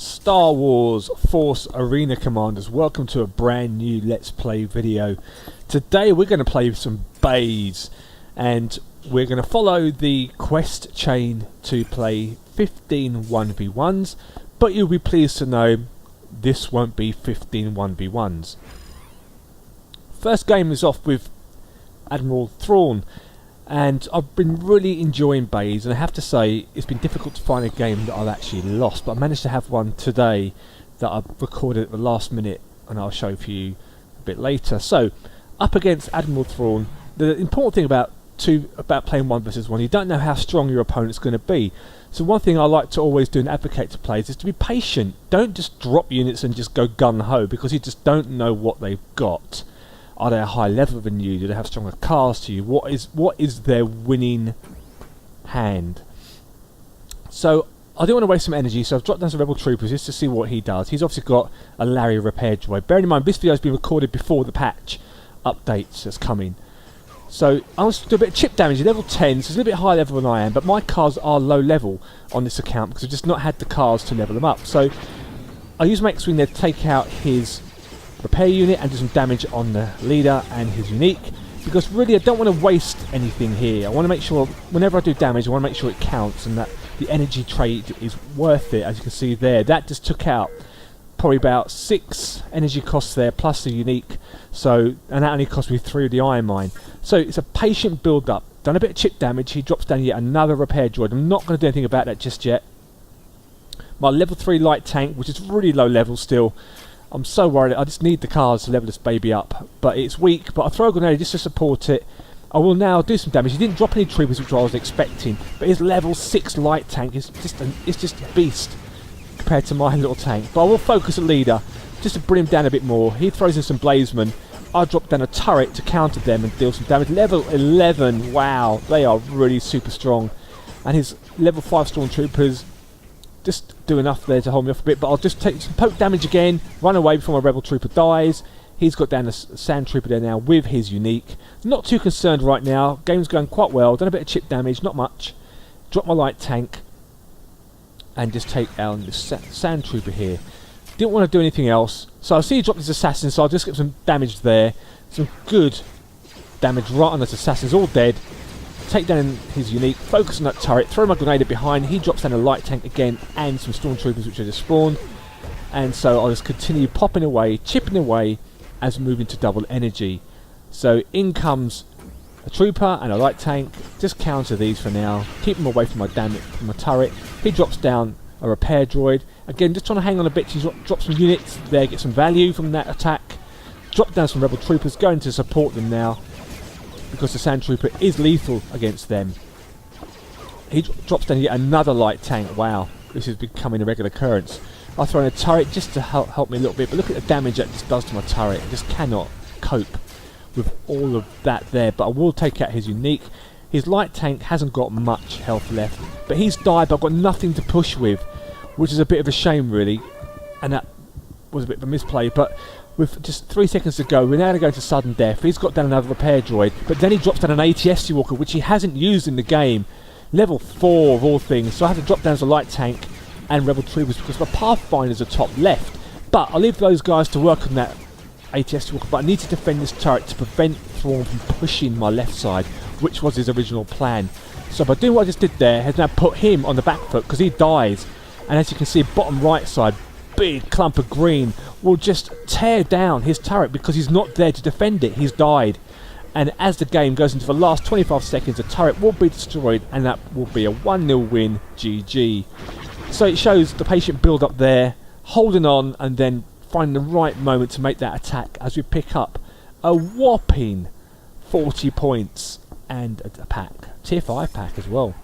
Star Wars Force Arena Commanders, welcome to a brand new Let's Play video. Today we're going to play some Baze, and we're going to follow the quest chain to play 15 1v1s, but you'll be pleased to know this won't be 15 1v1s. First game is off with Admiral Thrawn, and I've been really enjoying Baze, and I have to say it's been difficult to find a game that I've actually lost, but I managed to have one today that I've recorded at the last minute, and I'll show for you a bit later. So, up against Admiral Thrawn, the important thing about playing 1 versus 1, you don't know how strong your opponent's going to be. So one thing I like to always do and advocate to players is to be patient. Don't just drop units and just go gun-ho, because you just don't know what they've got. Are they a high level than you? Do they have stronger cars to you? What is their winning hand? So I don't want to waste some energy, so I've dropped down some Rebel Troopers just to see what he does. He's obviously got a Larry repair droid. Bearing in mind this video has been recorded before the patch updates that's coming. So I want to do a bit of chip damage. Level 10, so it's a little bit higher level than I am, but my cars are low level on this account because I've just not had the cars to level them up. So I use my X-Wing there to take out his repair unit and do some damage on the leader and his unique, because really I don't want to waste anything here. I want to make sure whenever I do damage, I want to make sure it counts and that the energy trade is worth it. As you can see there, that just took out probably about 6 energy costs there plus the unique, so, and that only cost me 3 of the iron mine. So it's a patient build up. Done a bit of chip damage. He drops down yet another repair droid. I'm not going to do anything about that just yet. My level 3 light tank, which is really low level still, I'm so worried. I just need the cars to level this baby up, but it's weak. But I throw a grenade just to support it. I will now do some damage. He didn't drop any troopers, which I was expecting, but his level 6 light tank is just a beast compared to my little tank. But I will focus a leader just to bring him down a bit more. He throws in some blazemen. I drop down a turret to counter them and deal some damage. Level 11, wow, they are really super strong. And his level 5 stormtroopers just do enough there to hold me off a bit, but I'll just take some poke damage again, run away before my rebel trooper dies. He's got down a sand trooper there now with his unique. Not too concerned right now, game's going quite well. Done a bit of chip damage, not much. Drop my light tank and just take out this sand trooper here. Didn't want to do anything else, so I see he dropped his assassin, so I'll just get some damage there. Some good damage right on those assassins, all dead. Take down his unique, focus on that turret, throw my grenade behind. He drops down a light tank again and some stormtroopers which are just spawned. And so I'll just continue popping away, chipping away as we move into double energy. So in comes a trooper and a light tank. Just counter these for now. Keep them away from my turret. He drops down a repair droid. Again, just trying to hang on a bit. He's dropped some units there, get some value from that attack. Drop down some rebel troopers, going to support them now, because the sand trooper is lethal against them. He drops down yet another light tank. Wow, this is becoming a regular occurrence. I throw in a turret just to help me a little bit, but look at the damage that this does to my turret. I just cannot cope with all of that there, but I will take out his unique. His light tank hasn't got much health left, but he's died, but I've got nothing to push with, which is a bit of a shame really, and that was a bit of a misplay. But with just 3 seconds to go, we're now going to go to sudden death. He's got down another repair droid, but then he drops down an ATST walker, which he hasn't used in the game. Level 4 of all things, so I have to drop down as a light tank and rebel troopers because my pathfinders are top left. But I'll leave those guys to work on that ATST walker, but I need to defend this turret to prevent Thrawn from pushing my left side, which was his original plan. So by doing what I just did there, has now put him on the back foot because he dies. And as you can see, bottom right side, big clump of green will just tear down his turret because he's not there to defend it. He's died. And as the game goes into the last 25 seconds, the turret will be destroyed, and that will be a 1-0 win. GG. So it shows the patient build up there, holding on and then finding the right moment to make that attack as we pick up a whopping 40 points and a pack. Tier 5 pack as well.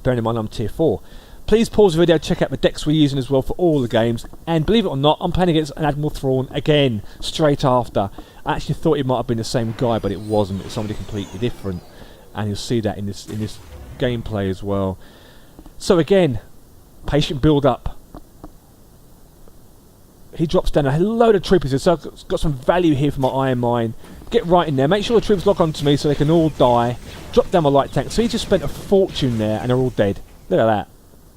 Bearing in mind I'm tier 4. Please pause the video, check out the decks we're using as well for all the games. And believe it or not, I'm playing against an Admiral Thrawn again, straight after. I actually thought it might have been the same guy, but it wasn't. It was somebody completely different. And you'll see that in this gameplay as well. So again, patient build up. He drops down a load of troopers, so I've got some value here for my iron mine. Get right in there, make sure the troopers lock onto me so they can all die. Drop down my light tank. So he just spent a fortune there and they're all dead. Look at that.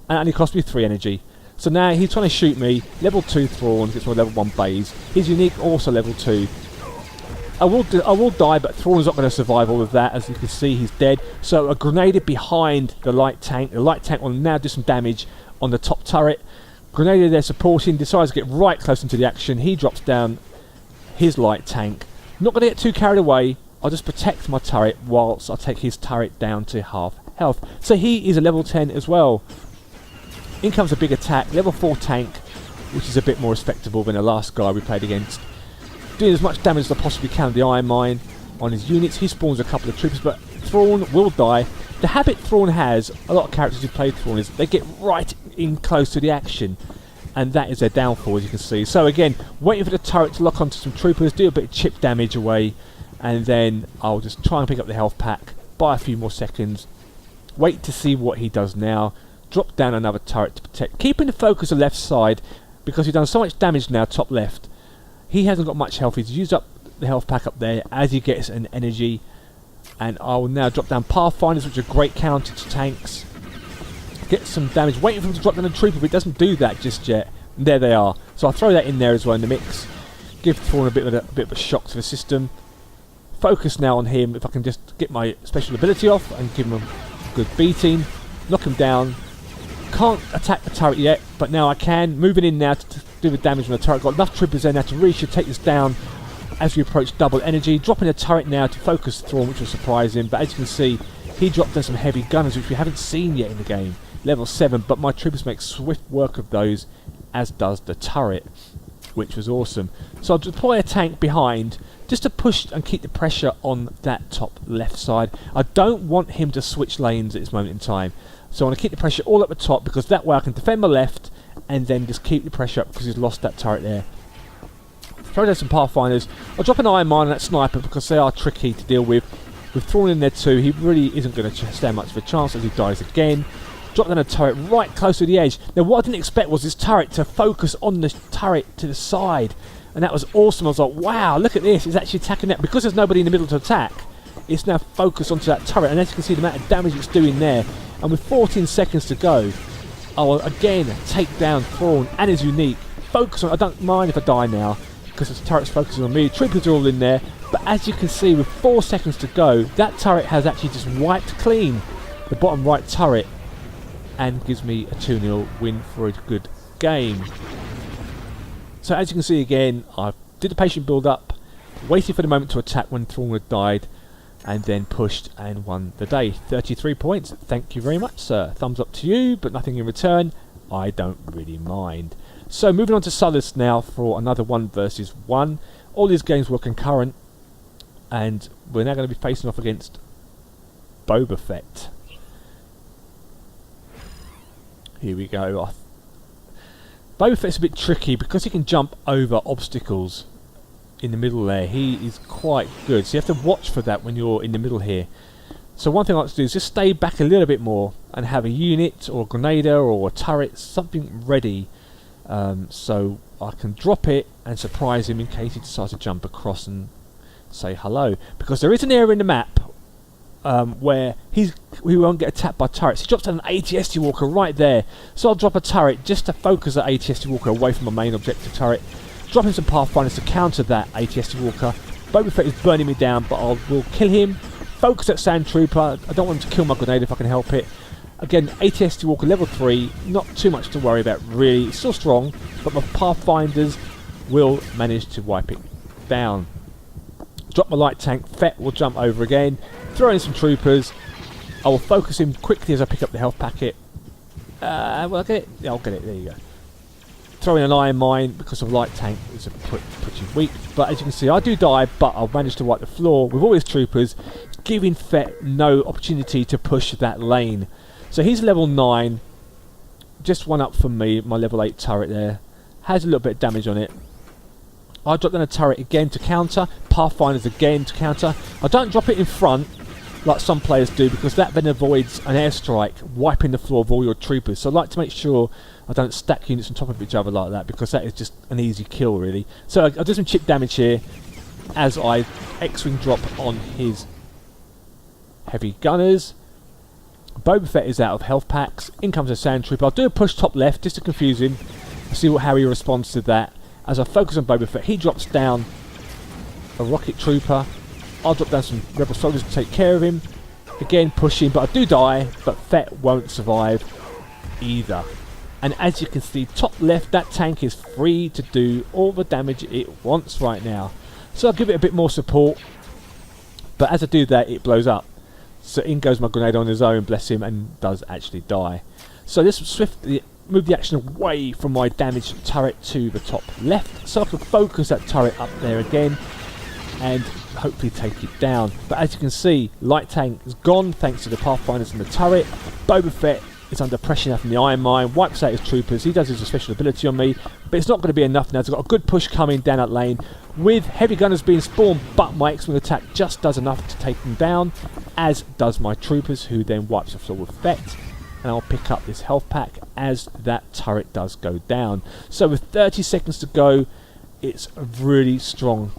And it only cost me 3 energy. So now he's trying to shoot me. Level 2 Thrawn gets my level 1 Baze. His unique also level 2. I will die, but Thrawn's not going to survive all of that. As you can see, he's dead. So a grenade behind the light tank. The light tank will now do some damage on the top turret. Grenadier there supporting, decides to get right close into the action. He drops down his light tank. Not going to get too carried away. I'll just protect my turret whilst I take his turret down to half health. So he is a level 10 as well. In comes a big attack, level 4 tank, which is a bit more respectable than the last guy we played against. Doing as much damage as I possibly can with the iron mine on his units. He spawns a couple of troopers, but Thrawn will die. The habit Thrawn has, a lot of characters who played Thrawn, is they get right in close to the action, and that is their downfall, as you can see. So again, waiting for the turret to lock onto some troopers, do a bit of chip damage away, and then I'll just try and pick up the health pack, buy a few more seconds, wait to see what he does now, drop down another turret to protect, keeping the focus on the left side, because he's done so much damage now top left. He hasn't got much health. He's used up the health pack up there as he gets an energy. And I will now drop down Pathfinders, which are great counter to tanks. Get some damage. Waiting for him to drop down a trooper, but he doesn't do that just yet. And there they are. So I'll throw that in there as well in the mix. Give Thrawn a bit of a shock to the system. Focus now on him. If I can just get my special ability off and give him a good beating. Knock him down. Can't attack the turret yet, but now I can. Moving in now to do the damage on the turret. Got enough troopers there now to really should take this down as we approach double energy. Dropping the turret now to focus Thrawn, which will surprise him. But as you can see, he dropped down some heavy gunners, which we haven't seen yet in the game. Level 7, but my troopers make swift work of those, as does the turret, which was awesome. So I'll deploy a tank behind, just to push and keep the pressure on that top left side. I don't want him to switch lanes at this moment in time. So I want to keep the pressure all at the top, because that way I can defend my left and then just keep the pressure up because he's lost that turret there. Throw down some Pathfinders. I'll drop an iron mine on that sniper because they are tricky to deal with. With Thrawn in there too, he really isn't going to stand much of a chance as he dies again. Drop down a turret right close to the edge. Now what I didn't expect was this turret to focus on the turret to the side. And that was awesome. I was like, wow, look at this. It's actually attacking that. Because there's nobody in the middle to attack, it's now focused onto that turret. And as you can see the amount of damage it's doing there. And with 14 seconds to go, I will again take down Thrawn and his unique. Focus on, I don't mind if I die now, because the turret's focusing on me. Troopers are all in there. But as you can see, with 4 seconds to go, that turret has actually just wiped clean the bottom right turret and gives me a 2-0 win for a good game. So as you can see again, I did a patient build up, waited for the moment to attack when Thrawn had died, and then pushed and won the day. 33 points. Thank you very much, sir. Thumbs up to you, but nothing in return. I don't really mind. So moving on to Sullust now for another 1 versus 1. All these games were concurrent, and we're now going to be facing off against Boba Fett. Here we go. Boba Fett's a bit tricky because he can jump over obstacles in the middle there. He is quite good, so you have to watch for that when you're in the middle here. So one thing I like to do is just stay back a little bit more and have a unit or a grenadier or a turret, something ready, so I can drop it and surprise him in case he decides to jump across and say hello. Because there is an area in the map where he won't get attacked by turrets. He drops down an ATST walker right there, so I'll drop a turret just to focus that ATST walker away from my main objective turret. Dropping some Pathfinders to counter that ATST walker. Boba Fett is burning me down, but I will kill him. Focus that Sand Trooper. I don't want him to kill my grenade if I can help it. Again, ATST walker level 3. Not too much to worry about really. It's still strong, but my Pathfinders will manage to wipe it down. Drop my light tank. Fett will jump over again. Throw in some troopers. I will focus him quickly as I pick up the health packet. Will I get it? Yeah, I'll get it. There you go. Throw in an iron mine because of light tank is pretty weak. But as you can see, I do die, but I'll manage to wipe the floor with all his troopers, giving Fett no opportunity to push that lane. So he's level 9. Just one up from me. My level 8 turret there has a little bit of damage on it. I drop down a turret again to counter. Pathfinders again to counter. I don't drop it in front like some players do, because that then avoids an airstrike wiping the floor of all your troopers. So I like to make sure I don't stack units on top of each other like that, because that is just an easy kill really. So I'll do some chip damage here as I X-Wing drop on his heavy gunners. Boba Fett is out of health packs. In comes a Sand Trooper. I'll do a push top left just to confuse him. See how he responds to that. As I focus on Boba Fett, he drops down a rocket trooper. I'll drop down some rebel soldiers to take care of him. Again, pushing, but I do die. But Fett won't survive either. And as you can see, top left, that tank is free to do all the damage it wants right now. So I'll give it a bit more support. But as I do that, it blows up. So in goes my grenade on his own, bless him, and does actually die. So this swiftly move the action away from my damaged turret to the top left, so I can focus that turret up there again and hopefully take it down. But as you can see, light tank is gone thanks to the pathfinders and the turret. Boba Fett is under pressure now from the iron mine, wipes out his troopers. He does his special ability on me, but it's not going to be enough now. I've got a good push coming down that lane with heavy gunners being spawned, but my X-Wing attack just does enough to take them down, as does my troopers, who then wipes the floor with Fett. And I'll pick up this health pack as that turret does go down. So with 30 seconds to go, it's a really strong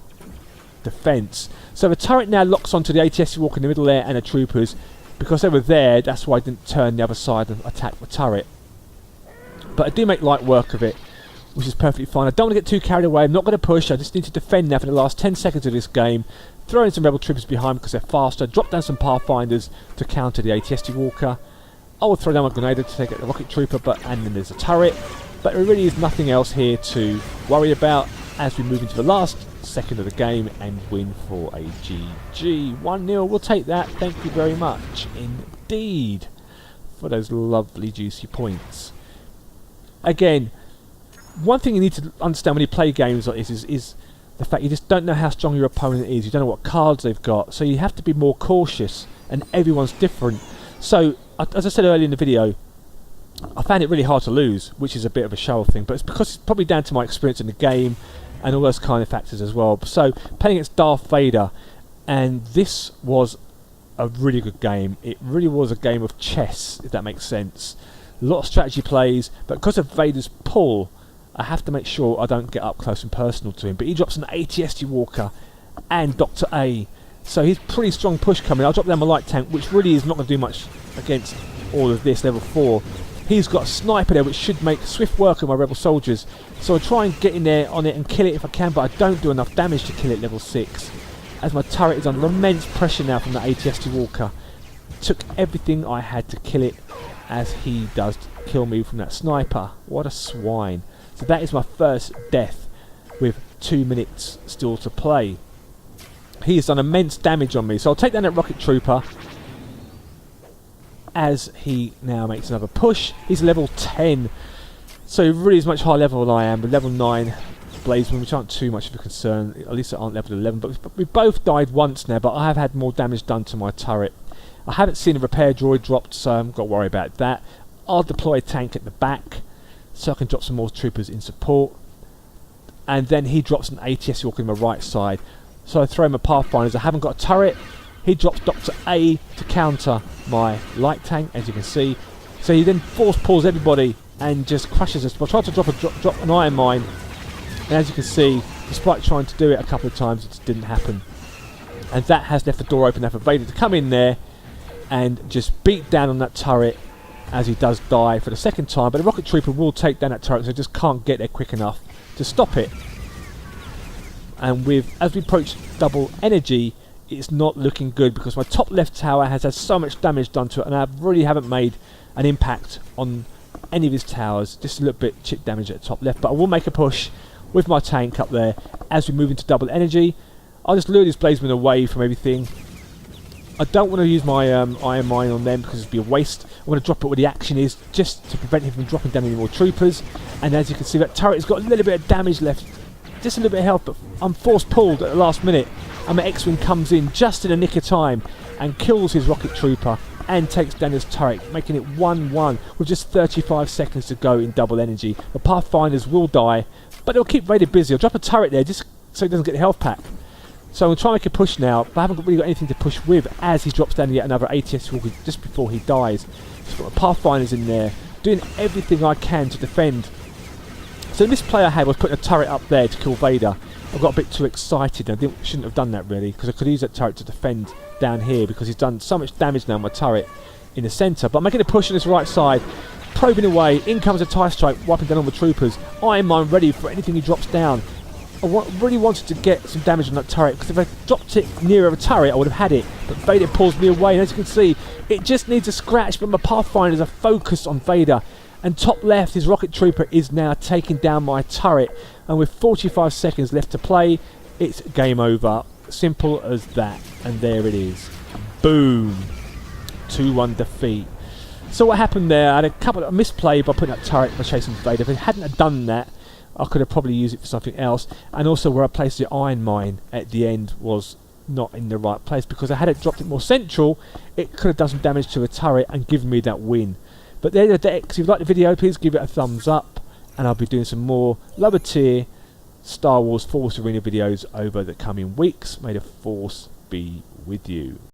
defence. So the turret now locks onto the ATST walker in the middle there and the troopers. Because they were there, that's why I didn't turn the other side and attack the turret. But I do make light work of it, which is perfectly fine. I don't want to get too carried away. I'm not going to push. I just need to defend now for the last 10 seconds of this game. Throw in some rebel troopers behind because they're faster. Drop down some pathfinders to counter the ATST walker. I will throw down my grenade to take out the rocket trooper, and then there's a turret. But there really is nothing else here to worry about as we move into the last second of the game and win for a GG. 1-0, we'll take that. Thank you very much indeed for those lovely juicy points. Again, one thing you need to understand when you play games like this is the fact you just don't know how strong your opponent is. You don't know what cards they've got, so you have to be more cautious, and everyone's different. So as I said earlier in the video, I found it really hard to lose, which is a bit of a show off thing, but it's because it's probably down to my experience in the game and all those kind of factors as well. So playing against Darth Vader, and this was a really good game. It really was a game of chess, if that makes sense. A lot of strategy plays, but because of Vader's pull, I have to make sure I don't get up close and personal to him. But he drops an ATST walker and Dr. A, so he's pretty strong push coming. I'll drop down my light tank, which really is not going to do much against all of this level 4. He's got a sniper there which should make swift work of my rebel soldiers, so I'll try and get in there on it and kill it if I can, but I don't do enough damage to kill it level 6 as my turret is under immense pressure now from the ATST walker. Took everything I had to kill it, as he does kill me from that sniper. What a swine. So that is my first death with 2 minutes still to play. He has done immense damage on me, so I'll take down that rocket trooper as he now makes another push. He's level 10, so he really is much higher level than I am, but level 9 Blazemen, which aren't too much of a concern, at least they aren't level 11, but we both died once now, but I have had more damage done to my turret. I haven't seen a repair droid dropped, so I haven't got to worry about that. I'll deploy a tank at the back so I can drop some more troopers in support, and then he drops an ATS walker on my right side, so I throw him a pathfinders. I haven't got a turret. He drops Dr. A to counter my light tank, as you can see. So he then force pulls everybody and just crushes us. I tried to drop an iron mine, and as you can see, despite trying to do it a couple of times, it just didn't happen. And that has left the door open now for Vader to come in there and just beat down on that turret, as he does die for the second time. But the rocket trooper will take down that turret, so he just can't get there quick enough to stop it. And as we approach double energy, it's not looking good because my top left tower has had so much damage done to it, and I really haven't made an impact on any of his towers. Just a little bit chip damage at the top left, but I will make a push with my tank up there as we move into double energy. I'll just lure this Blazeman away from everything. I don't want to use my iron mine on them because it'd be a waste. I want to drop it where the action is, just to prevent him from dropping down any more troopers. And as you can see, that turret has got a little bit of damage left, just a little bit of health, but I'm force pulled at the last minute, and my X-Wing comes in just in the nick of time and kills his rocket trooper and takes down his turret, making it 1-1 with just 35 seconds to go in double energy. The Pathfinders will die, but they'll keep Vader busy. I'll drop a turret there just so he doesn't get the health pack. So I'm going to try and make a push now, but I haven't really got anything to push with as he drops down yet another ATS walker just before he dies. Just got the Pathfinders in there, doing everything I can to defend. So this play I had was putting a turret up there to kill Vader. I got a bit too excited and I shouldn't have done that really, because I could use that turret to defend down here, because he's done so much damage now on my turret. in the centre. But I'm making a push on this right side, probing away. In comes a TIE strike, wiping down all the troopers. Iron Mine ready for anything he drops down. I really wanted to get some damage on that turret, because if I dropped it nearer a turret I would have had it, but Vader pulls me away, and as you can see it just needs a scratch, but my Pathfinders are focused on Vader, and top left his rocket trooper is now taking down my turret, and with 45 seconds left to play it's game over. Simple as that, and there it is. Boom. 2-1 defeat. So what happened there, I had a couple of misplay by putting that turret by chasing Vader. If I hadn't have done that I could have probably used it for something else, and also where I placed the Iron Mine at the end was not in the right place, because I had it dropped it more central it could have done some damage to a turret and given me that win. But there are the decks. If you like the video, please give it a thumbs up, and I'll be doing some more lower tier Star Wars Force Arena videos over the coming weeks. May the Force be with you.